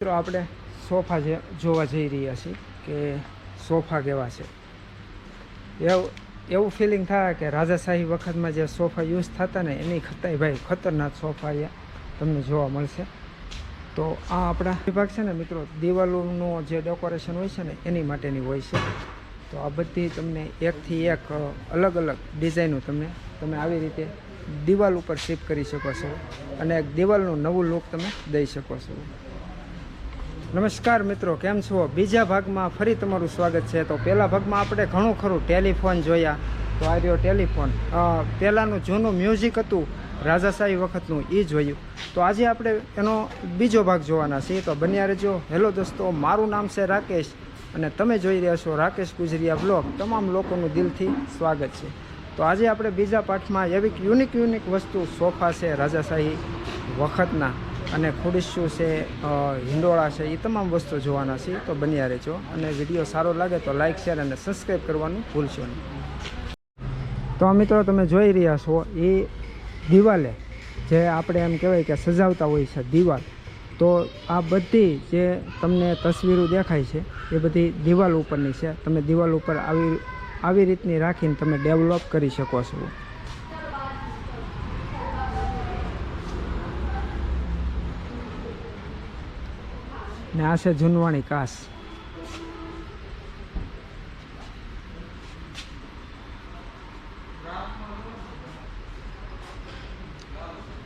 મિત્રો આપણે સોફા જોવા જઈ રહ્યા છીએ કે સોફા કેવા છે. એવું ફિલિંગ થાય કે રાજાશાહી વખતમાં જે સોફા યુઝ થતા ને એની કરતાંય ભાઈ ખતરનાક સોફા તમને જોવા મળશે. તો આ આપણા વિભાગ છે ને મિત્રો, દિવાલોનું જે ડેકોરેશન હોય છે ને એની માટેની હોય છે. તો આ બધી તમને એકથી એક અલગ અલગ ડિઝાઇનો તમે આવી રીતે દિવાલ ઉપર શિફ્ટ કરી શકો છો અને એક દિવાલનું નવું લુક તમે દઈ શકો છો. નમસ્કાર મિત્રો, કેમ છો? બીજા ભાગમાં ફરી તમારું સ્વાગત છે. તો પહેલા ભાગમાં આપણે ઘણું ખરું ટેલિફોન જોયા. તો આ રહ્યો ટેલિફોન. પહેલાંનું જૂનું મ્યુઝિક હતું રાજાશાહી વખતનું, એ જોયું. તો આજે આપણે એનો બીજો ભાગ જોવાના છીએ. તો બન્યા રહેજો. હેલો દોસ્તો, મારું નામ છે રાકેશ અને તમે જોઈ રહ્યા છો રાકેશ ગુજરિયા બ્લોગ. તમામ લોકોનું દિલથી સ્વાગત છે. તો આજે આપણે બીજા પાઠમાં એવી યુનિક વસ્તુ સોફા છે રાજાશાહી વખતના, અને ખુરશીઓ છે, હિંડોળા છે, એ તમામ વસ્તુ જોવાના છે. તો બન્યા રહેજો અને વિડીયો સારો લાગે તો લાઇક, શેર અને સબસ્ક્રાઈબ કરવાનું ભૂલશો નહીં. તો આ મિત્રો તમે જોઈ રહ્યા છો એ દિવાલે જે આપણે એમ કહેવાય કે સજાવતા હોય છે દિવાલ. તો આ બધી જે તમને તસવીરો દેખાય છે એ બધી દિવાલ ઉપરની છે. તમે દિવાલ ઉપર આવી રીતની રાખીને તમે ડેવલપ કરી શકો છો. ને આ છે જૂનવાણી કાચ.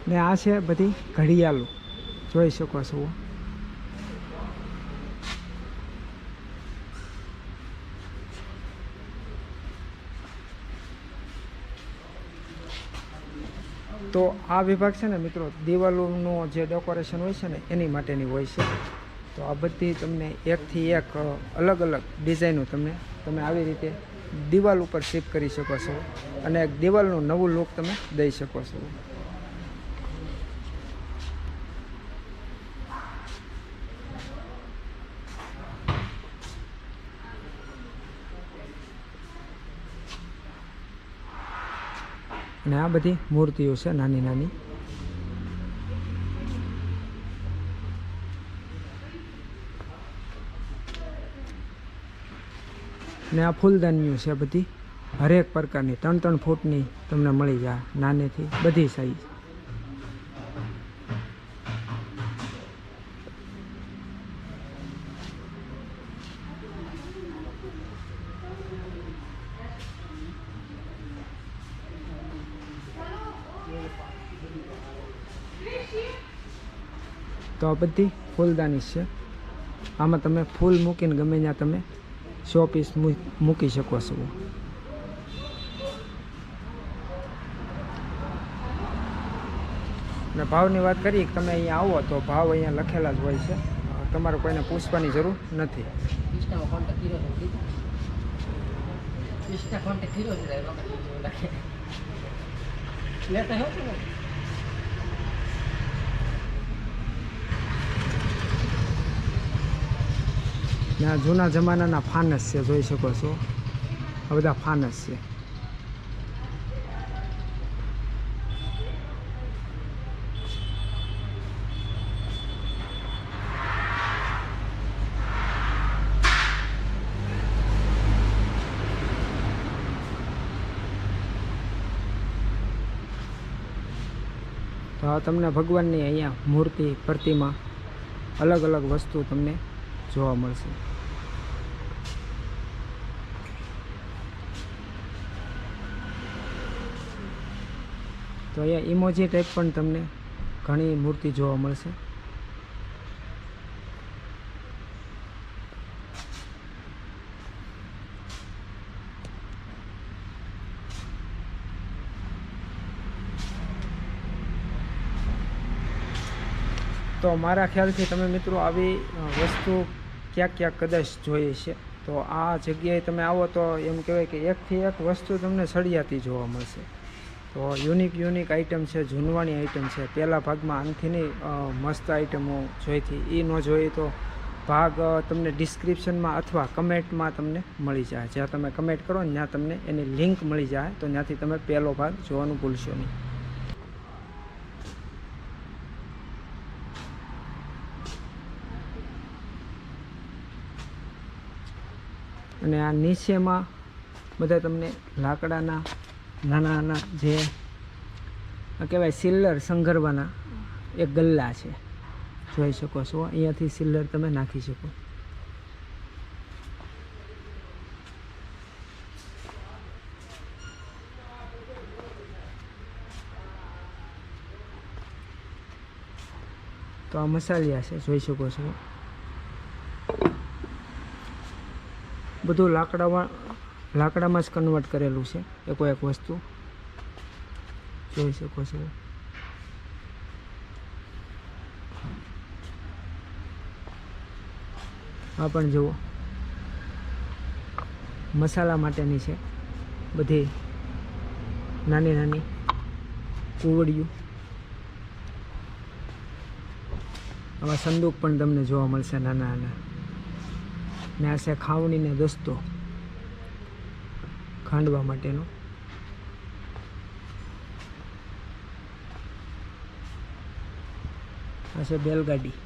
ને આ છે બધી ઘડિયાળો, જોઈ શકો છો. તો આ વિભાગ છે ને મિત્રો, દિવાલોનું જે ડેકોરેશન હોય છે ને એની માટેની હોય છે. તો આ બધી તમને એકથી એક અલગ અલગ ડિઝાઇનો તમે આવી રીતે દિવાલ ઉપર શિફ્ટ કરી શકો છો અને એક દિવાલનું નવું લુક તમે દઈ શકો છો. અને આ બધી મૂર્તિઓ છે નાની નાની. ને આ ફૂલદાનીઓ છે બધી, હરેક પ્રકારની 3-3 ફૂટની તમને મળી જાય, નાનેથી બધી સાઈઝ. તો આ બધી ફૂલદાની છે. આમાં તમે ફૂલ મૂકીને ગમે ત્યાં તમે શો પીસ મૂકી શકો છો. ને ભાવની વાત કરીએ કે તમે અહીંયા આવો તો ભાવ અહીંયા લખેલા જ હોય છે, તમારે કોઈને પૂછવાની જરૂર નથી. ત્યાં જૂના જમાનાના ફાનસ છે, જોઈ શકો છો. આ બધા ફાનસ છે. તો તમને ભગવાનની અહીંયા મૂર્તિ, પ્રતિમા, અલગ અલગ વસ્તુ તમને જોવા મળશે. તો અહીંયા ઇમોજી ટાઈપ પણ તમને ઘણી મૂર્તિ જોવા મળશે. તો મારા ખ્યાલથી તમે મિત્રો આવી વસ્તુ ક્યાંક કદાચ જોઈએ છે. તો આ જગ્યાએ તમે આવો તો એમ કહેવાય કે એકથી એક વસ્તુ તમને સળિયાતી જોવા મળશે. તો યુનિક આઈટમ છે, જૂનવાણી આઈટમ છે. પહેલા ભાગમાં આનથીની મસ્ત આઈટમો જોઈતી, એ ન જોઈએ તો ભાગ તમને ડિસ્ક્રિપ્શનમાં અથવા કમેન્ટમાં તમને મળી જાય. જ્યાં તમે કમેન્ટ કરો ને ત્યાં તમને એની લિંક મળી જાય, તો ત્યાંથી તમે પહેલો ભાગ જોવાનું ભૂલશો નહીં. અને આ નીચેમાં બધા તમને લાકડાના નાના નાના જે કહેવાય સિલ્લર સંઘરવાના એક ગલ્લા છે, જોઈ શકો છો. અહીંયાથી સિલ્લર તમે નાખી શકો. તો આ મસાલિયા છે, જોઈ શકો છો. બધું લાકડામાં જ કન્વર્ટ કરેલું છે એક વસ્તુ, જોઈ શકો છો. આ પણ જુઓ, મસાલા માટેની છે બધી નાની નાની કુવડિયું. આવા સંદૂક પણ તમને જોવા મળશે નાના નાના. ને આ છે ખાવણીને દસ્તો ખાંડવા માટેનો. આ છે બેલગાડી.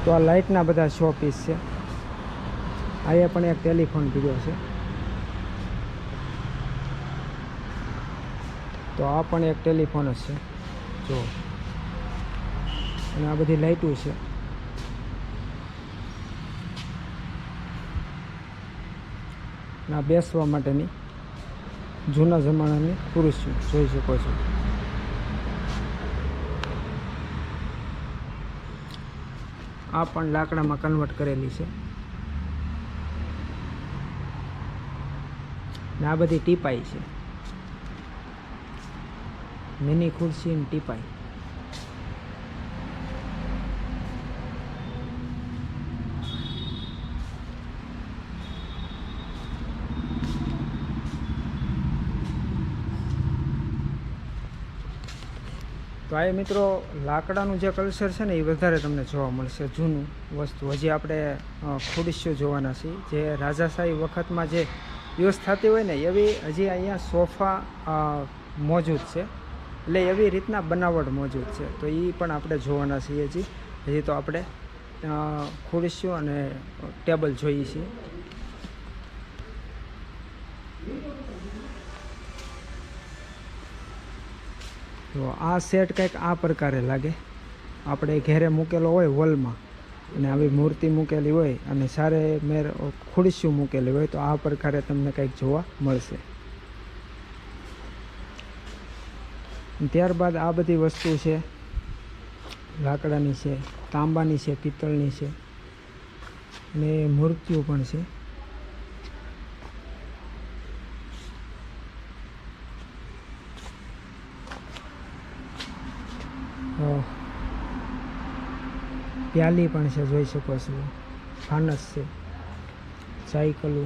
તો આ લાઇટના બધા શો પીસ છે. અહીંયા પણ એક ટેલિફોન પીડ્યો છે. તો આ પણ એક ટેલિફોન જ છે જો. અને આ બધી લાઇટો છે. આ બેસવા માટેની જૂના જમાનાની ખુરશીઓ જોઈ શકો છો. આ પણ લાકડામાં કન્વર્ટ કરેલી છે. ને આ બધી ટીપાઈ છે, મિની ખુરશી ને ટીપાઈ. તો આ મિત્રો લાકડાનું જે કલ્ચર છે ને એ વધારે તમને જોવા મળશે, જૂનું વસ્તુ. હજી આપણે ખુરશીઓ જોવાના છીએ જે રાજાશાહી વખતમાં જે યુઝ થતી હોય ને એવી હજી અહીંયા સોફા મોજૂદ છે. એટલે એવી રીતના બનાવટ મોજૂદ છે. તો એ પણ આપણે જોવાના છીએ. હજી તો આપણે ખુરશીઓ અને ટેબલ જોઈએ છીએ. તો આ સેટ કંઈક આ પ્રકારે લાગે. આપણે ઘેરે મૂકેલો હોય વોલમાં અને આવી મૂર્તિ મૂકેલી હોય અને સારે મેર ખુરશીઓ મૂકેલી હોય તો આ પ્રકારે તમને કંઈક જોવા મળશે. ત્યારબાદ આ બધી વસ્તુ છે લાકડાની છે, તાંબાની છે, પિત્તળની છે ને મૂર્તિઓ પણ છે. પ્યાલી પણ છે, જોઈ શકો છો. ફાનસ છે, સાયકલો,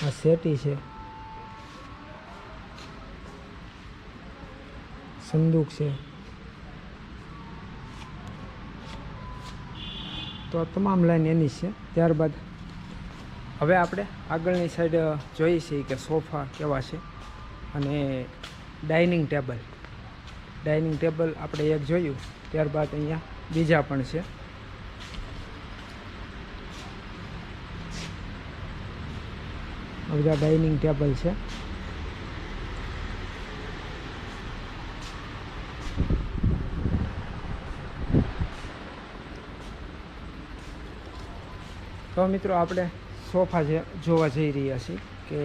આ સેટી છે, સંદૂક છે. તો આ તમામ લાઈન એની છે. ત્યારબાદ હવે આપણે આગળની સાઈડ જોઈએ છીએ કે સોફા કેવા છે અને ડાઇનિંગ ટેબલ આપણે એક જોયું. ત્યારબાદ અહીંયા બીજા પણ છે. આ બધા ડાઇનિંગ ટેબલ છે. તો મિત્રો આપણે સોફા જોવા જઈ રહ્યા છીએ કે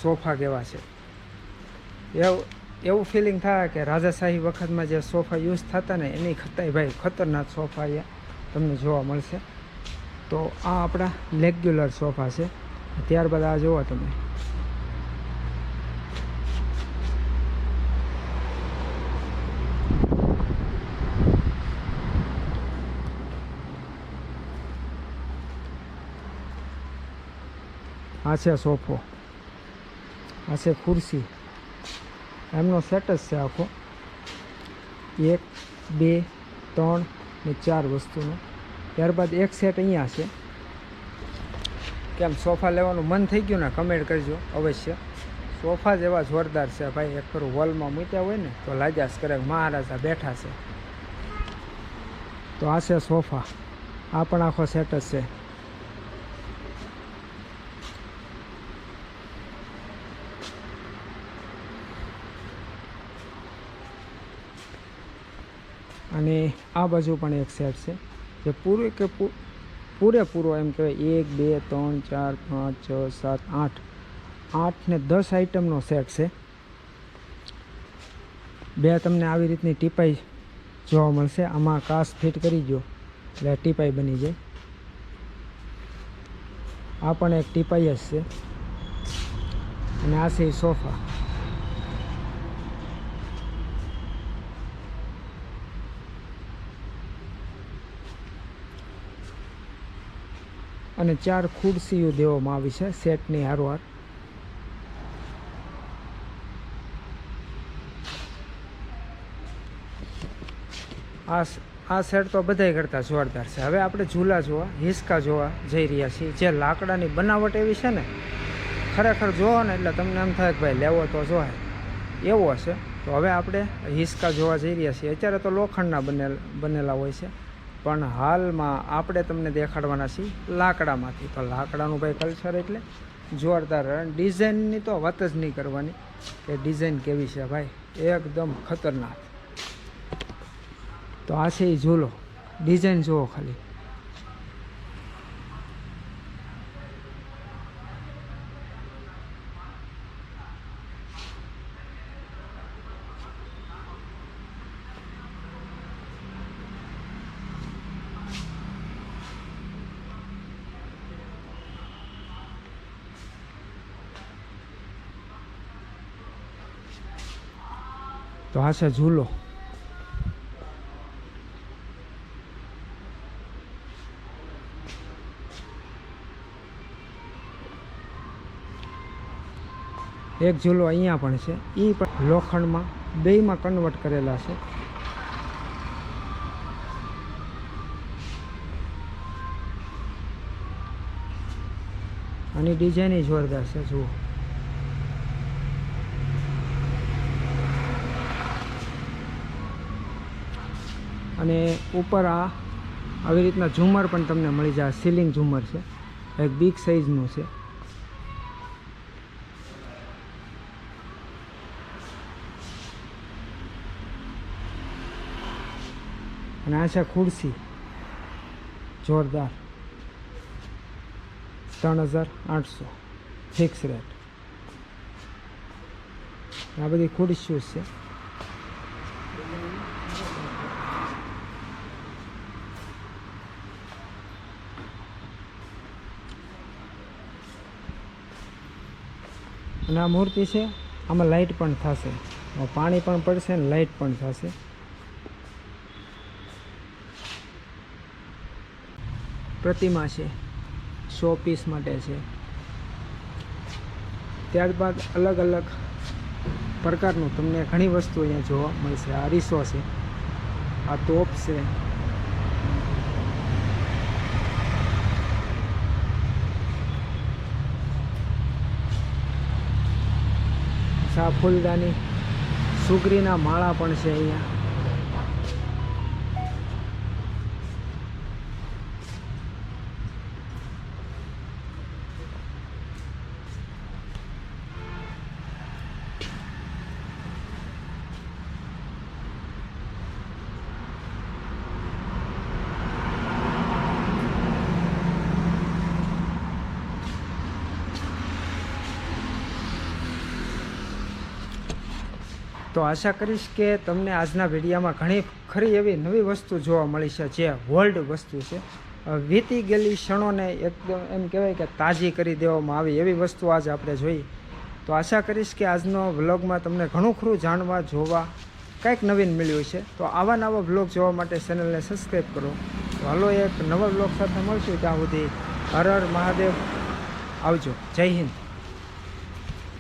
સોફા કેવા છે. એવું ફિલિંગ થાય કે રાજાશાહી વખતમાં જે સોફા યુઝ થતા ને એની ભાઈ ખતરનાક સોફા અહીંયા તમને જોવા મળશે. તો આ આપણા રેગ્યુલર સોફા છે. ત્યારબાદ આ જુઓ તમે, આ છે સોફો, આ છે ખુરશી. એમનો સેટ જ છે આખો. 1 2 3 ને 4 વસ્તુનો. ત્યારબાદ એક સેટ અહીંયા છે. કેમ સોફા લેવાનું મન થઈ ગયું ને કમેન્ટ કરજો અવશ્ય. સોફા જેવા જોરદાર છે ભાઈ. એક કરું વોલમાં મૂક્યા હોય ને તો લાગ્યા કરે મહારાજા બેઠા છે. તો આ છે સોફા. આ પણ આખો સેટ જ છે. અને આ બાજુ પણ એક સેટ છે જે પૂરેપૂરો એમ કહેવાય 1 2 3 4 5 6 7 8 8 ને 10 આઈટમનો સેટ છે. 2 તમને આવી રીતની ટીપાઈ જોવા મળશે. આમાં કાચ ફિટ કરી દો એટલે ટીપાઈ બની જાય. આ પણ એક ટીપાઈ જ છે. અને આ છે સોફા. અને 4 ખુરશીઓ દેવામાં આવી છે સેટની હારોહાર. આ સેટ તો બધાય કરતાં જોરદાર છે. હવે આપણે ઝૂલા જોવા, હિસકા જોવા જઈ રહ્યા છીએ. જે લાકડાની બનાવટ એવી છે ને, ખરેખર જોવો ને એટલે તમને એમ થાય કે ભાઈ લેવો તો જોઈએ એવો હશે. તો હવે આપણે હિસકા જોવા જઈ રહ્યા છીએ. અત્યારે તો લોખંડના બનેલા હોય છે, પણ હાલમાં આપણે તમને દેખાડવાના છીએ લાકડામાંથી. તો લાકડાનું ભાઈ કલ્ચર એટલે જોરદાર. ડિઝાઇનની તો વાત જ નહીં કરવાની કે ડિઝાઇન કેવી છે ભાઈ, એકદમ ખતરનાક. તો આ છે એ ઝૂલો. ડિઝાઇન જુઓ ખાલી. તો આ છે ઝૂલો. એક ઝૂલો અહીંયા પણ છે. એ પણ લોખંડમાં બેયમાં કન્વર્ટ કરેલા છે. આની ડિઝાઇન જોરદાર છે જુઓ. અને ઉપર આવી રીતના ઝુમર પણ તમને મળી જાય. સીલિંગ ઝુમર છે, એક બિગ સાઇઝનું છે. અને આ છે ખુરશી જોરદાર. 3800 ફિક્સ રેટ. આ બધી ખુરશીઓ છે. અને આ મૂર્તિ છે, આમાં લાઇટ પણ થશે. પાણી પણ પડશે ને લાઇટ પણ થશે. પ્રતિમા છે, શો પીસ માટે છે. ત્યારબાદ અલગ અલગ પ્રકારનું તમને ઘણી વસ્તુ અહીંયા જોવા મળશે. આ અરીસો છે, આ તોપ છે, આ ફૂલદાની, સુગરીના માળા પણ છે અહીંયા. તો આશા કરીશ કે તમને આજના વિડીયોમાં ઘણી ખરી એવી નવી વસ્તુ જોવા મળી છે, જે વર્લ્ડ વસ્તુ છે. વીતી ગયેલી ક્ષણોને એકદમ એમ કહેવાય કે તાજી કરી દેવામાં આવી એવી વસ્તુ આજે આપણે જોઈ. તો આશા કરીશ કે આજનો વ્લોગમાં તમને ઘણું ખરું જાણવા જોવા કંઈક નવીન મળ્યું છે. તો આવા નવા વ્લોગ જોવા માટે ચેનલને સબસ્ક્રાઈબ કરો. તો હાલો એક નવા વ્લોગ સાથે મળશું. ત્યાં સુધી હર હર મહાદેવ. આવજો. જય હિન્દ.